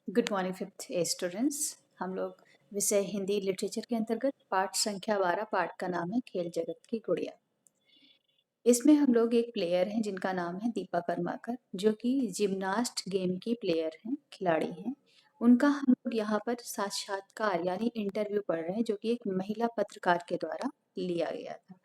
Good morning fifth ए students. हम लोग विषय हिंदी लिटरेचर के अंतर्गत पाठ संख्या 12 पाठ का नाम है खेल जगत की गुड़िया। इसमें हम लोग एक प्लेयर हैं जिनका नाम है दीपा कर्माकर, जो कि जिम्नास्ट गेम की प्लेयर हैं, खिलाड़ी हैं। उनका हम लोग यहाँ पर साक्षात्कार यानी इंटरव्यू पढ़ रहे हैं, जो कि एक महिला पत्रकार के द्वारा लिया गया था।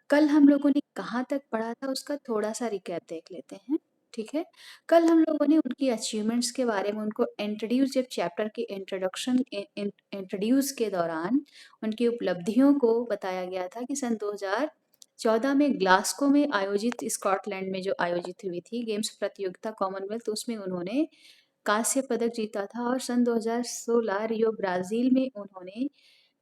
कल हम लोगों ने कहाँ तक पढ़ा था उसका थोड़ा सा रिकैप देख लेते हैं। ठीक है। कल हम लोगों ने उनकी अचीवमेंट्स के बारे में उनको इंट्रोड्यूस, जब चैप्टर के इंट्रोडक्शन इंट्रोड्यूस के दौरान उनकी उपलब्धियों को बताया गया था कि सन 2014 में ग्लासगो में आयोजित, स्कॉटलैंड में जो आयोजित हुई थी गेम्स प्रतियोगिता कॉमनवेल्थ, उसमें उन्होंने कांस्य पदक जीता था। और सन 2016 रियो ब्राजील में उन्होंने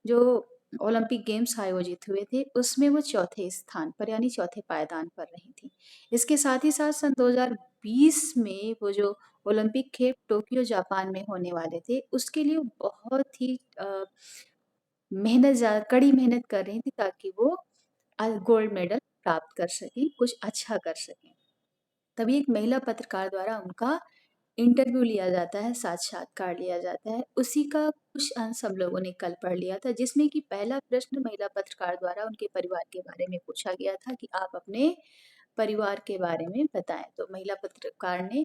जो ओलंपिक गेम्स आयोजित हुए थे उसमें वो चौथे स्थान पर यानी चौथे पायदान पर रही थी। इसके साथ ही साथ सन 2020 में वो जो ओलंपिक खेल टोक्यो जापान में होने वाले थे उसके लिए बहुत ही कड़ी मेहनत कर रही थी ताकि वो गोल्ड मेडल प्राप्त कर सकें, कुछ अच्छा कर सकें। तभी एक महिला पत्रकार द्वारा उनका इंटरव्यू लिया जाता है, साक्षात्कार लिया जाता है। उसी का कुछ अंश हम लोगों ने कल पढ़ लिया था, जिसमें कि पहला प्रश्न महिला पत्रकार द्वारा उनके परिवार के बारे में पूछा गया था कि आप अपने परिवार के बारे में बताएं। तो महिला पत्रकार ने,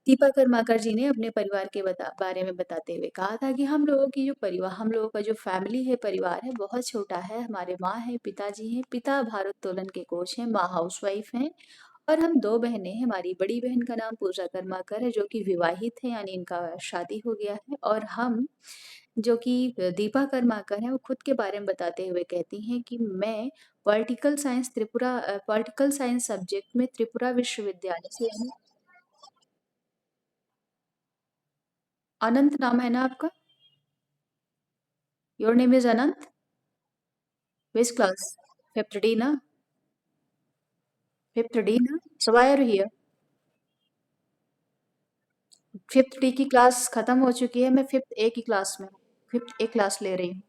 दीपा कर्माकर जी ने अपने परिवार के बारे में बताते हुए कहा था कि हम लोगों का जो फैमिली है, परिवार है, बहुत छोटा है। हमारे माँ है, पिताजी हैं, पिता भारोत्तोलन के कोच हैं, माँ हाउसवाइफ हैं और हम दो बहनें हैं। हमारी बड़ी बहन का नाम पूजा कर्माकर है, जो कि विवाहित है यानी इनका शादी हो गया है। और हम जो कि दीपा कर्माकर हैं, वो खुद के बारे में बताते हुए कहती हैं कि मैं पॉलिटिकल साइंस सब्जेक्ट में त्रिपुरा विश्वविद्यालय से, यानी अनंत नाम है ना आपका? Your name is Anant? Which class? Fifth D ना? फिफ्थ डी ना? So why are you here? Fifth D की क्लास खत्म हो चुकी है, मैं फिफ्थ ए की क्लास में हूँ, फिफ्थ ए क्लास ले रही हूँ।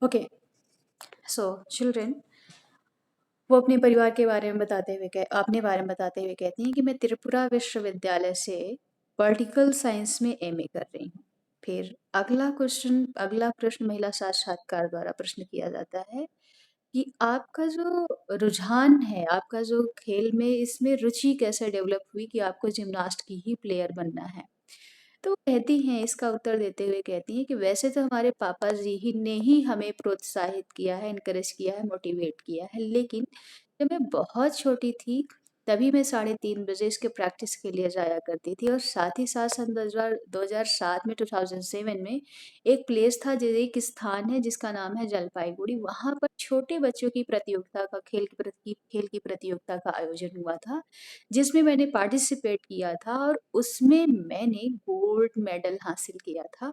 ओके, सो चिल्ड्रेन, वो अपने परिवार के बारे में अपने बारे में बताते हुए कहती हैं कि मैं त्रिपुरा विश्वविद्यालय से पॉलिटिकल साइंस में एमए कर रही हूँ। फिर अगला प्रश्न महिला साक्षात्कार द्वारा प्रश्न किया जाता है कि आपका जो रुझान है, आपका जो खेल में, इसमें रुचि कैसे डेवलप हुई कि आपको जिम्नास्ट की ही प्लेयर बनना है? तो कहती हैं, इसका उत्तर देते हुए कहती हैं कि वैसे तो हमारे पापा जी ही ने ही हमें प्रोत्साहित किया है, एनकरेज किया है, मोटिवेट किया है, लेकिन जब मैं बहुत छोटी थी तभी मैं 3:30 बजे इसके प्रैक्टिस के लिए जाया करती थी। और साथ ही साथ सन 2007 में 2007 में एक प्लेस था, जो एक स्थान है जिसका नाम है जलपाईगुड़ी, वहाँ पर छोटे बच्चों की प्रतियोगिता का खेल की प्रतियोगिता का आयोजन हुआ था, जिसमें मैंने पार्टिसिपेट किया था और उसमें मैंने गोल्ड मेडल हासिल किया था।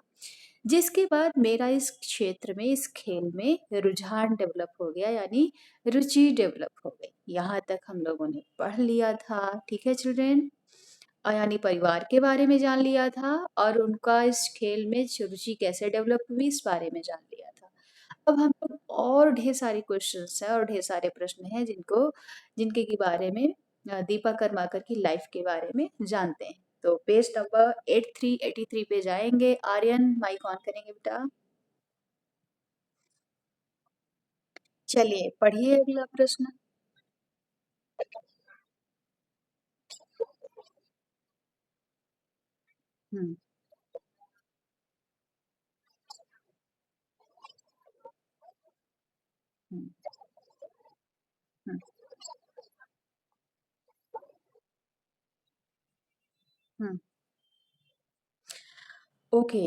जिसके बाद मेरा इस क्षेत्र में, इस खेल में रुझान डेवलप हो गया, यानी रुचि डेवलप हो गई। यहाँ तक हम लोगों ने पढ़ लिया था। ठीक है चिल्ड्रेन? यानी परिवार के बारे में जान लिया था और उनका इस खेल में रुचि कैसे डेवलप हुई इस बारे में जान लिया था। अब हम लोग और ढेर सारे क्वेश्चंस हैं और ढेर सारे प्रश्न हैं जिनके के बारे में दीपा कर्माकर की लाइफ के बारे में जानते हैं। तो पेज नंबर 8383 पे जाएंगे। आर्यन, माइक ऑन करेंगे बेटा। चलिए पढ़िए अगला प्रश्न। हम्म। Hmm. Hmm. Hmm. Okay,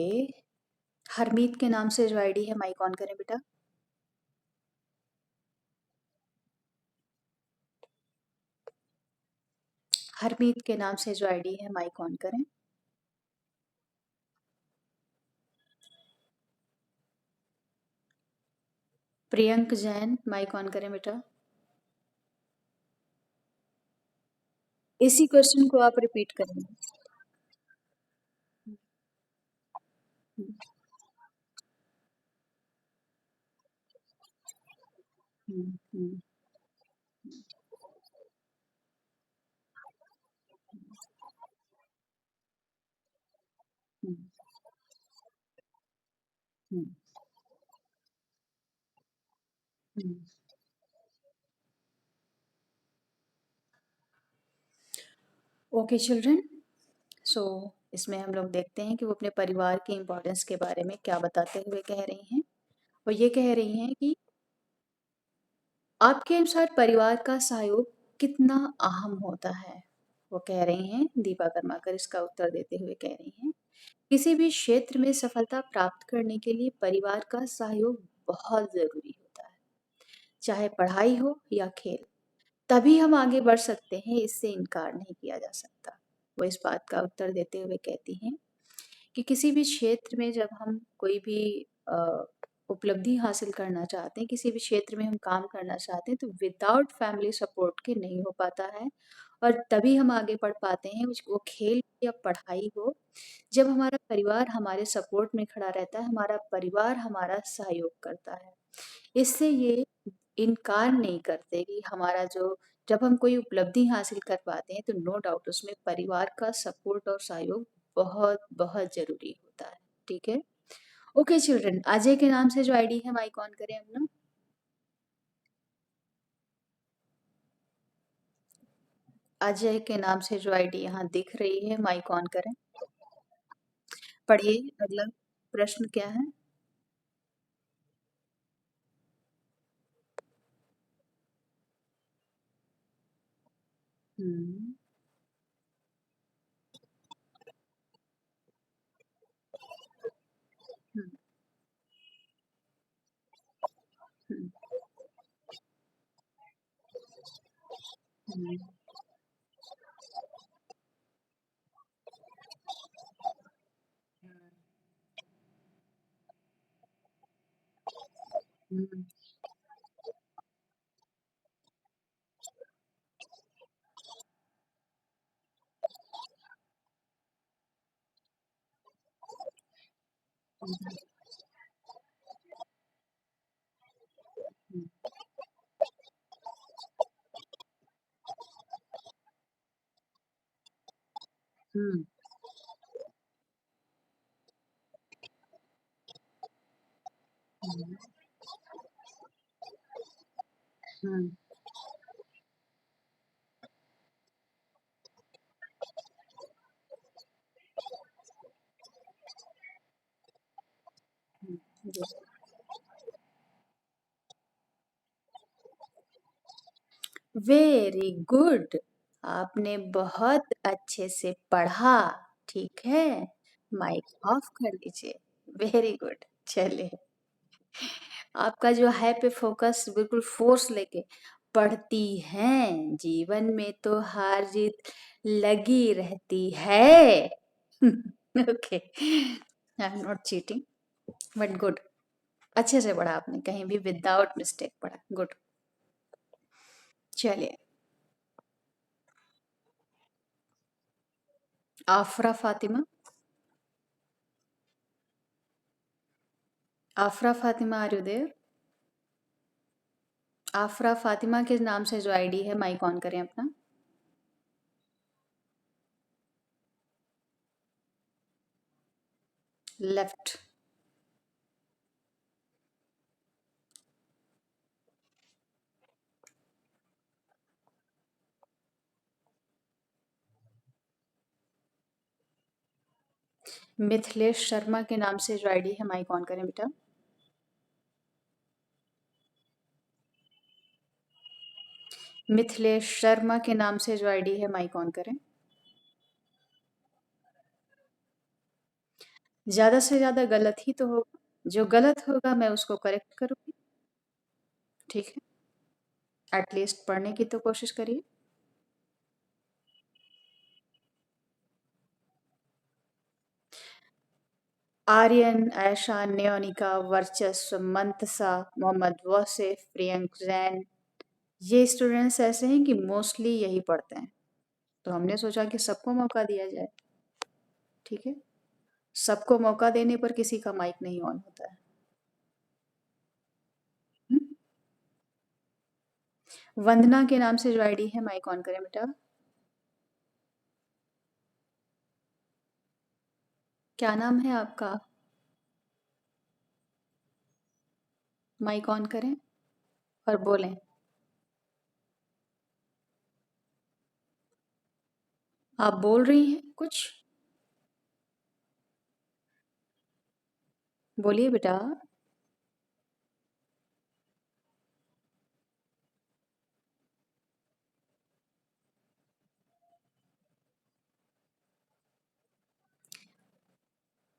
Harmeet के नाम से जो आईडी है, माइक ऑन करें बेटा। हरमीत के नाम से जो आईडी है, माइक ऑन करें। प्रियंक जैन, माइक ऑन करें बेटा। इसी क्वेश्चन को आप रिपीट करेंगे। हम्म। हम्म। हम्म। हुँ, हुँ, हुँ। ओके चिल्ड्रन, सो इसमें हम लोग देखते हैं कि वो अपने परिवार की इम्पोर्टेंस के बारे में क्या बताते हुए कह रही हैं। वो ये कह रही हैं कि आपके अनुसार परिवार का सहयोग कितना अहम होता है? वो कह रही हैं, दीपा कर्माकर इसका उत्तर देते हुए कह रही हैं, किसी भी क्षेत्र में सफलता प्राप्त करने के लिए परिवार का सहयोग बहुत ज़रूरी होता है, चाहे पढ़ाई हो या खेल। तभी हम आगे बढ़ सकते हैं, इससे इनकार नहीं किया जा सकता। वो इस बात का उत्तर देते हुए कहती हैं कि किसी भी क्षेत्र में जब हम कोई भी उपलब्धि हासिल करना चाहते हैं, किसी भी क्षेत्र में हम काम करना चाहते हैं, तो विदाउट फैमिली सपोर्ट के नहीं हो पाता है और तभी हम आगे बढ़ पाते हैं, वो खेल या पढ़ाई हो। जब हमारा परिवार हमारे सपोर्ट में खड़ा रहता है, हमारा परिवार हमारा सहयोग करता है। इससे ये इनकार नहीं करते कि हमारा जो जब हम कोई उपलब्धि हासिल कर पाते हैं, तो नो डाउट उसमें परिवार का सपोर्ट और सहयोग बहुत बहुत ज़रूरी होता है। ठीक है? ओके चिल्ड्रन, अजय के नाम से जो आईडी है माइक ऑन करें अपना। अजय के नाम से जो आईडी यहाँ दिख रही है माइक ऑन करें। पढ़िए, अगला प्रश्न क्या है? हुँ, हुँ, हुँ, हुँ, हुँ, हुँ, हुँ, हुँ, हुँ, हुँ, जी। वेरी गुड, आपने बहुत अच्छे से पढ़ा। ठीक है, माइक ऑफ कर दीजिए। Very good. चलिए, आपका जो है पे फोकस बिल्कुल फोर्स लेके पढ़ती हैं, जीवन में तो हार जीत लगी रहती है। Okay, I am not cheating, but good. अच्छे से पढ़ा आपने, कहीं भी विदाउट मिस्टेक पढ़ा। गुड। चलिए, आफरा फातिमा। आफरा फातिमा, आर यू देयर? आफरा फातिमा के नाम से जो आईडी है माइक ऑन करें अपना। लेफ्ट। मिथिलेश शर्मा के नाम से जो आईडी है माइक ऑन करें बेटा। मिथिलेश शर्मा के नाम से जो आईडी है माइक ऑन करें। ज़्यादा से ज़्यादा गलत ही तो होगा, जो गलत होगा मैं उसको करेक्ट करूँगी। ठीक है, एटलीस्ट पढ़ने की तो कोशिश करिए। आर्यन, आयशा, न्योनिका, वर्चस्व, मंतसा, मोहम्मद वसीफ, प्रियंक जैन, ये स्टूडेंट्स ऐसे हैं कि मोस्टली यही पढ़ते हैं, तो हमने सोचा कि सबको मौका दिया जाए। ठीक है, सबको मौका देने पर किसी का माइक नहीं ऑन होता है। हुँ? वंदना के नाम से जो आईडी है माइक ऑन करें बेटा। क्या नाम है आपका? माइक ऑन करें और बोलें। आप बोल रही हैं कुछ? बोलिए बेटा।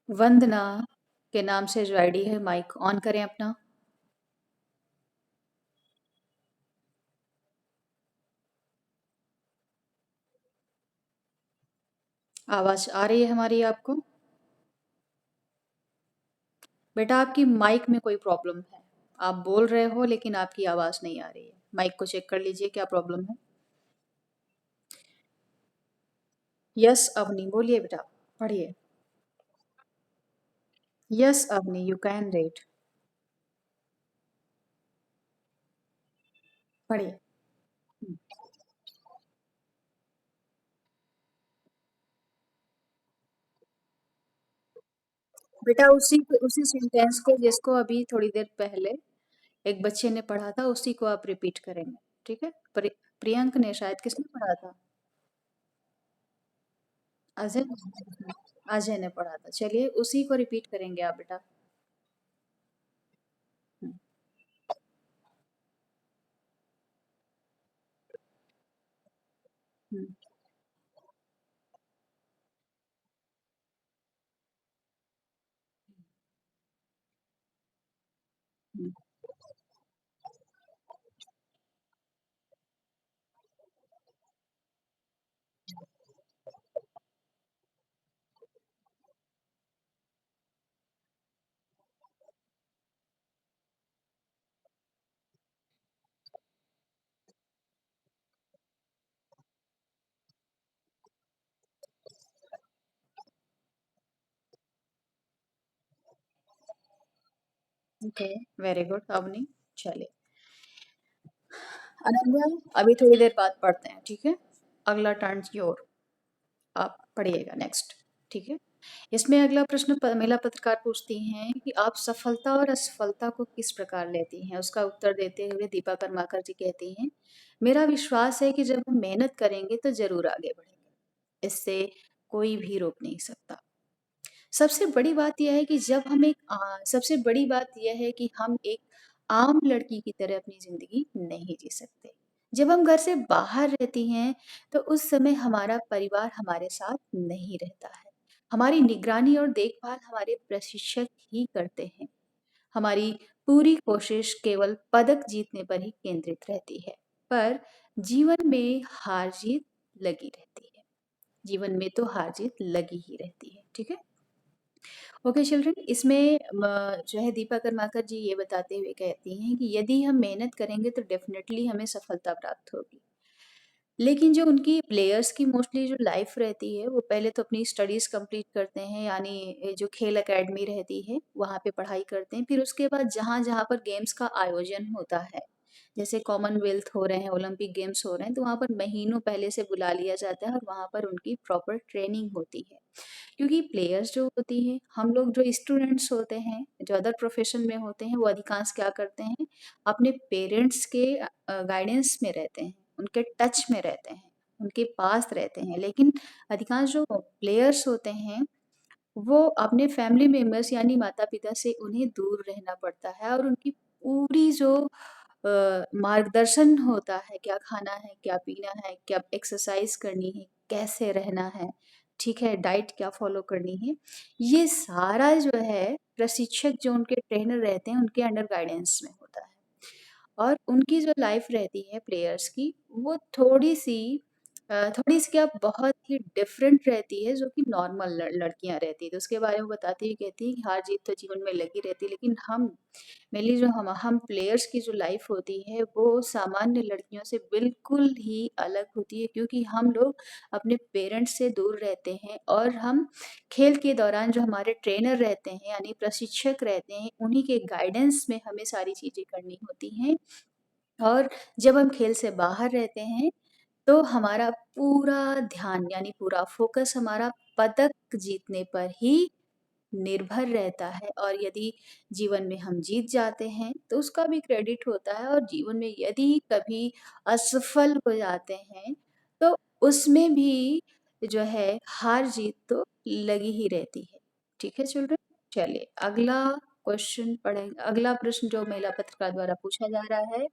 वंदना के नाम से जो आईडी है, माइक ऑन करें अपना। आवाज आ रही है हमारी आपको? बेटा आपकी माइक में कोई प्रॉब्लम है। आप बोल रहे हो लेकिन आपकी आवाज नहीं आ रही है। माइक को चेक कर लीजिए क्या प्रॉब्लम है। यस अवनी, बोलिए बेटा, पढ़िए। Yes Avni, you can read. पढ़िए। हम्म। बेटा उसी सेंटेंस को जिसको अभी थोड़ी देर पहले एक बच्चे ने पढ़ा था, उसी को आप रिपीट करेंगे। ठीक है? प्रियंक ने, शायद किसने पढ़ा था? अजय ने। अजय ने पढ़ा था। चलिए उसी को रिपीट करेंगे आप बेटा। Hmm, hmm, hmm. Okay, very good Avni. चलिए अनन्या, अभी थोड़ी देर बाद पढ़ते हैं, ठीक है? अगला टर्न की ओर आप पढ़िएगा नेक्स्ट। ठीक है? इसमें अगला प्रश्न महिला पत्रकार पूछती हैं कि आप सफलता और असफलता को किस प्रकार लेती हैं? उसका उत्तर देते हुए दीपा कर्माकर जी कहती हैं, मेरा विश्वास है कि जब हम मेहनत करेंगे तो जरूर आगे बढ़ेंगे। इससे कोई भी रोक नहीं सकता। सबसे बड़ी बात यह है कि हम एक आम लड़की की तरह अपनी ज़िंदगी नहीं जी सकते। जब हम घर से बाहर रहती हैं, तो उस समय हमारा परिवार हमारे साथ नहीं रहता है। हमारी निगरानी और देखभाल हमारे प्रशिक्षक ही करते हैं। हमारी पूरी कोशिश केवल पदक जीतने पर ही केंद्रित रहती है। पर जीवन में हार-जीत लगी रहती है। जीवन में तो हार-जीत लगी ही रहती है। ठीक है? ओके चिल्ड्रन, इसमें जो है दीपा कर्माकर जी ये बताते हुए कहती हैं कि यदि हम मेहनत करेंगे तो डेफिनेटली हमें सफलता प्राप्त होगी। लेकिन जो उनकी प्लेयर्स की मोस्टली जो लाइफ रहती है, वो पहले तो अपनी स्टडीज़ कंप्लीट करते हैं, यानी जो खेल एकेडमी रहती है वहाँ पे पढ़ाई करते हैं। फिर उसके बाद जहाँ जहाँ पर गेम्स का आयोजन होता है, जैसे कॉमनवेल्थ हो रहे हैं, ओलंपिक गेम्स हो रहे हैं, तो वहाँ पर महीनों पहले से बुला लिया जाता है और वहाँ पर उनकी प्रॉपर ट्रेनिंग होती है। क्योंकि प्लेयर्स जो होती हैं, हम लोग जो स्टूडेंट्स होते हैं, जो अदर प्रोफेशन में होते हैं, वो अधिकांश क्या करते हैं, अपने पेरेंट्स के गाइडेंस में रहते हैं, उनके टच में रहते हैं, उनके पास रहते हैं। लेकिन अधिकांश जो प्लेयर्स होते हैं, वो अपने फैमिली मेंबर्स यानी माता-पिता से उन्हें दूर रहना पड़ता है और उनकी पूरी जो मार्गदर्शन होता है, क्या खाना है, क्या पीना है, क्या एक्सरसाइज़ करनी है, कैसे रहना है, ठीक है, डाइट क्या फ़ॉलो करनी है, ये सारा जो है प्रशिक्षक जो उनके ट्रेनर रहते हैं, उनके अंडर गाइडेंस में होता है। और उनकी जो लाइफ रहती है प्लेयर्स की, वो थोड़ी-सी क्या बहुत ही डिफरेंट रहती है, जो कि नॉर्मल लड़कियाँ रहती हैं। तो उसके बारे में बताती हुई कहती है कि हार-जीत तो जीवन में लगी रहती है, लेकिन मेनली जो हम प्लेयर्स की जो लाइफ होती है, वो सामान्य लड़कियों से बिल्कुल ही अलग होती है, क्योंकि हम लोग अपने पेरेंट्स से दूर रहते हैं और हम खेल के दौरान जो हमारे ट्रेनर रहते हैं, यानी प्रशिक्षक रहते हैं, उन्हीं के गाइडेंस में हमें सारी चीज़ें करनी होती हैं। और जब हम खेल से बाहर रहते हैं, तो हमारा पूरा ध्यान यानी पूरा फ़ोकस हमारा पदक जीतने पर ही निर्भर रहता है, और यदि जीवन में हम जीत जाते हैं तो उसका भी क्रेडिट होता है, और जीवन में यदि कभी असफल हो जाते हैं तो उसमें भी जो है हार जीत तो लगी ही रहती है। ठीक है चिल्ड्रन, चलिए अगला क्वेश्चन पढ़ेंगे। अगला प्रश्न जो महिला पत्रकार द्वारा पूछा जा रहा है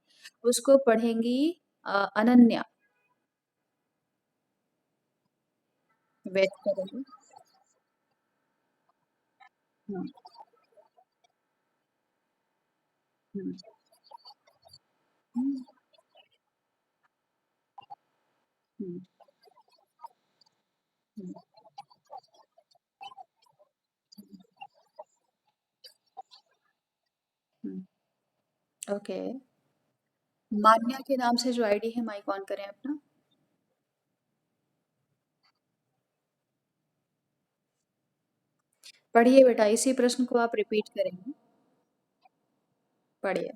उसको पढ़ेंगी अनन्या। वेट करेंगे। हम्म, hmm, hmm, hmm, hmm, hmm, okay. मान्या के नाम से जो आईडी है माइक ऑन करें अपना। पढ़िए बेटा, इसी प्रश्न को आप रिपीट करेंगे। पढ़िए।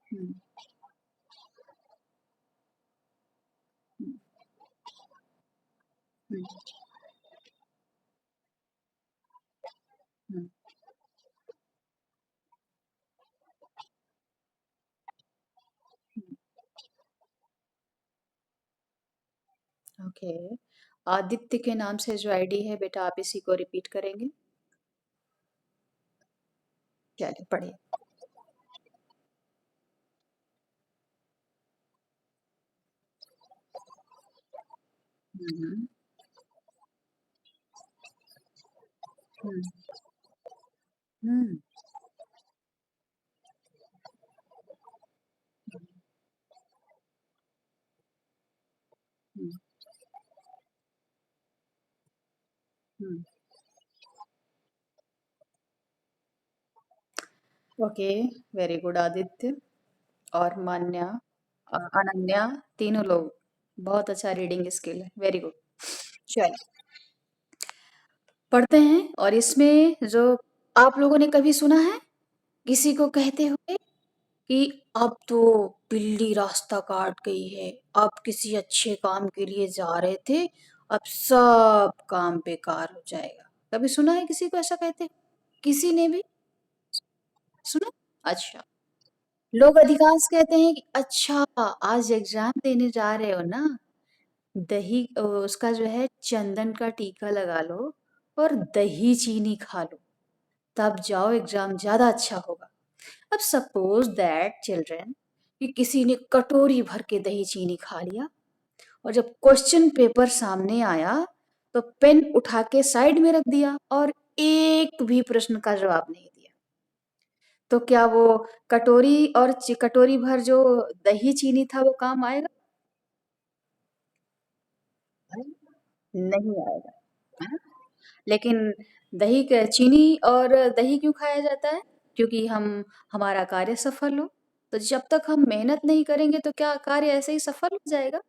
हम्म, hmm, hmm, hmm, hmm, okay. Aditya के नाम से जो आईडी है बेटा आप इसी को रिपीट करेंगे। चलिए पढ़िए। हम्म, hmm, hmm, hmm, hmm, okay. Very good Aditya और मान्या, अनन्या, तीनों लोग बहुत अच्छा रीडिंग स्किल है, वेरी गुड। चलिए पढ़ते हैं। और इसमें जो आप लोगों ने कभी सुना है किसी को कहते हुए कि अब तो बिल्ली रास्ता काट गई है, अब किसी अच्छे काम के लिए जा रहे थे, अब सब काम बेकार हो जाएगा? कभी सुना है किसी को ऐसा कहते? किसी ने भी सुना? अच्छा। लोग अधिकांश कहते हैं कि अच्छा आज एग्जाम देने जा रहे हो ना, दही उसका जो है चंदन का टीका लगा लो और दही चीनी खा लो, तब जाओ एग्जाम ज्यादा अच्छा होगा। अब सपोज दैट चिल्ड्रन कि किसी ने कटोरी भर के दही चीनी खा लिया, और जब क्वेश्चन पेपर सामने आया तो पेन उठा के साइड में रख दिया और एक भी प्रश्न का जवाब नहीं दिया, तो क्या वो कटोरी और कटोरी भर जो दही चीनी था वो काम आएगा? नहीं आएगा, है ना? लेकिन चीनी और दही क्यों खाया जाता है? क्योंकि हम हमारा कार्य सफल हो। तो जब तक हम मेहनत नहीं करेंगे तो क्या कार्य ऐसे ही सफल हो जाएगा?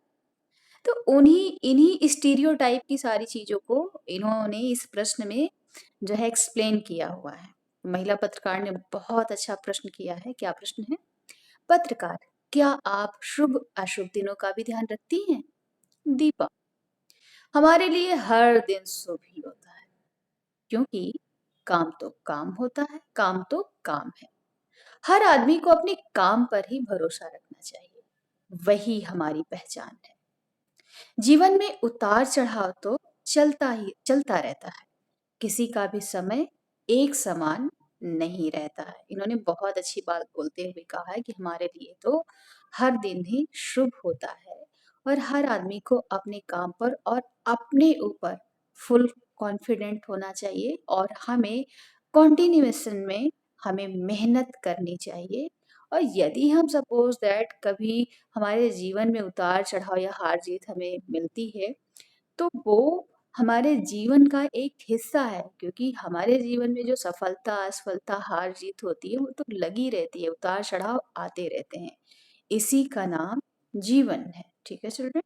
तो उन्हीं इन्हीं स्टीरियोटाइप की सारी चीजों को इन्होंने इस प्रश्न में जो है एक्सप्लेन किया हुआ है। महिला पत्रकार ने बहुत अच्छा प्रश्न किया है। क्या प्रश्न है? पत्रकार, क्या आप शुभ अशुभ दिनों का भी ध्यान रखती हैं? दीपा, हमारे लिए हर दिन शुभ ही होता है, क्योंकि काम तो काम होता है, काम तो काम है। हर आदमी को अपने काम पर ही भरोसा रखना चाहिए, वही हमारी पहचान है। जीवन में उतार चढ़ाव तो चलता रहता है, किसी का भी समय एक समान नहीं रहता है। इन्होंने बहुत अच्छी बात बोलते हुए कहा है कि हमारे लिए तो हर दिन ही शुभ होता है, और हर आदमी को अपने काम पर और अपने ऊपर फुल कॉन्फिडेंट होना चाहिए, और हमें कॉन्टिन्यूएशन में हमें मेहनत करनी चाहिए। और यदि हम सपोज दैट कभी हमारे जीवन में उतार चढ़ाव या हार जीत हमें मिलती है, तो वो हमारे जीवन का एक हिस्सा है, क्योंकि हमारे जीवन में जो सफलता असफलता हार जीत होती है वो तो लगी रहती है, उतार चढ़ाव आते रहते हैं। इसी का नाम जीवन है। ठीक है चिल्ड्रन।